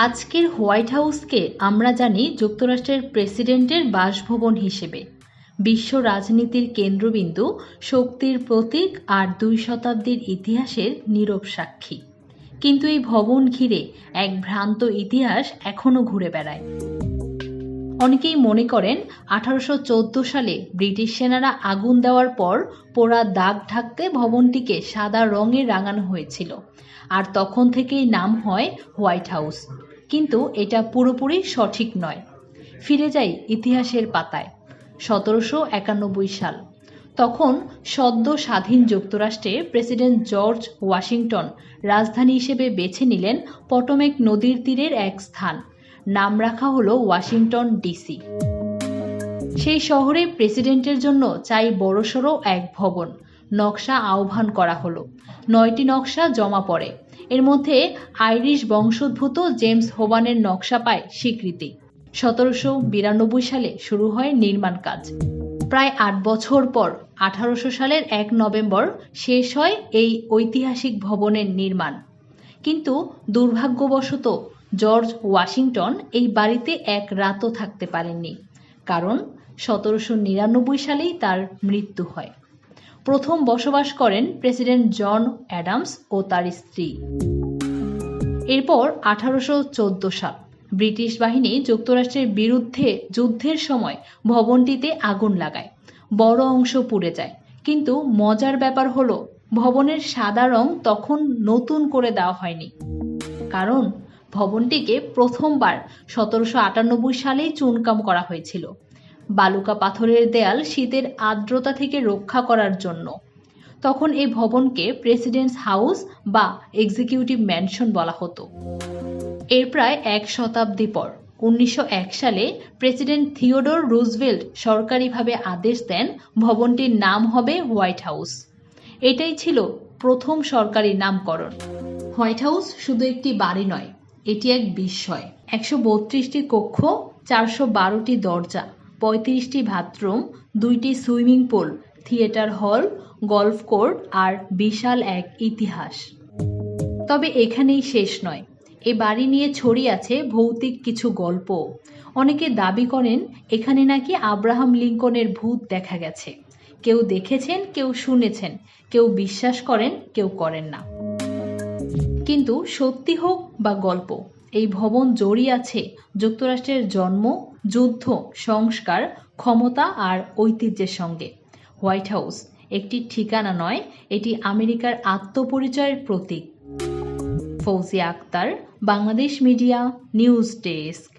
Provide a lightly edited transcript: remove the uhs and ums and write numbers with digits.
আজকের হোয়াইট হাউসকে আমরা জানি যুক্তরাষ্ট্রের প্রেসিডেন্টের বাসভবন হিসেবে। বিশ্ব রাজনীতির কেন্দ্রবিন্দু, শক্তির প্রতীক আর 2 শতাব্দীর ইতিহাসের নীরব সাক্ষী। কিন্তু এই ভবন ঘিরে এক ভ্রান্ত ইতিহাস এখনও ঘুরে বেড়ায়। অনেকেই মনে করেন 1814 সালে ব্রিটিশ সেনারা আগুন দেওয়ার পর পোড়া দাগ ঢাকতে ভবনটিকে সাদা রঙে রাঙানো হয়েছিল, আর তখন থেকেই নাম হয় হোয়াইট হাউস। কিন্তু এটা পুরোপুরি সঠিক নয়। ফিরে যাই ইতিহাসের পাতায়। 1791 সাল। তখন সদ্য স্বাধীন যুক্তরাষ্ট্রে প্রেসিডেন্ট জর্জ ওয়াশিংটন রাজধানী হিসেবে বেছে নিলেন পটোমেক নদীর তীরের এক স্থান। নাম রাখা হলো ওয়াশিংটন ডিসি। সেই শহরে প্রেসিডেন্টের জন্য চাই বড়সড় এক ভবন। নকশা আহ্বান করা হলো। 9টি নকশা জমা পড়ে। এর মধ্যে আইরিশ বংশোদ্ভূত জেমস হোবানের নকশা পায় স্বীকৃতি। 1792 সালে শুরু হয় নির্মাণ কাজ। প্রায় 8 বছর পর 1800 সালের 1 নভেম্বর শেষ হয় এই ঐতিহাসিক ভবনের নির্মাণ। কিন্তু দুর্ভাগ্যবশত জর্জ ওয়াশিংটন এই বাড়িতে এক রাতও থাকতে পারেননি, কারণ 1799 সালেই তার মৃত্যু হয়। প্রথম বসবাস করেন প্রেসিডেন্ট জন অ্যাডামস ও তার স্ত্রী। এরপর 1814 সাল। ব্রিটিশ বাহিনী যুক্তরাষ্ট্রের বিরুদ্ধে যুদ্ধের সময় ভবনটিতে আগুন লাগায়। বড় অংশ পুড়ে যায়। কিন্তু মজার ব্যাপার হলো, ভবনের সাদা রং তখন নতুন করে দেওয়া হয়নি, কারণ ভবনটিকে প্রথমবার 1798 সালেই চুনকাম করা হয়েছিল বালুকা পাথরের দেয়াল শীতের আর্দ্রতা থেকে রক্ষা করার জন্য। তখন এই ভবনকে প্রেসিডেন্টস হাউস বা এক্সিকিউটিভ ম্যানশন বলা হতো। এর প্রায় 1 শতাব্দী পর 1901 সালে প্রেসিডেন্ট থিওডোর রুজভেল্ট সরকারিভাবে আদেশ দেন ভবনটির নাম হবে হোয়াইট হাউস। এটাই ছিল প্রথম সরকারি নামকরণ। হোয়াইট হাউস শুধু একটি বাড়ি নয়, এটি এক বিস্ময়। 132টি কক্ষ, 412টি দরজা, 35টি বাথরুম, 2টি swimming pool, theatre hall, golf court আর বিশাল এক ইতিহাস। তবে এখানেই শেষ নয়। এ বাড়ি নিয়ে ছড়িয়ে আছে ভৌতিক কিছু গল্প। অনেকে দাবি করেন এখানে নাকি আব্রাহাম লিঙ্কনের ভূত দেখা গেছে। কেউ দেখেছেন, কেউ শুনেছেন, কেউ বিশ্বাস করেন, কেউ করেন না। কিন্তু সত্যি হোক বা গল্প, এই ভবন জড়িয়ে আছে যুক্তরাষ্ট্রের জন্ম, যুদ্ধ, সংস্কার, ক্ষমতা আর ঐতিহ্যের সঙ্গে। হোয়াইট হাউস একটি ঠিকানা নয়, এটি আমেরিকার আত্মপরিচয়ের প্রতীক। Fauzia Akhtar, Bangladesh media news desk.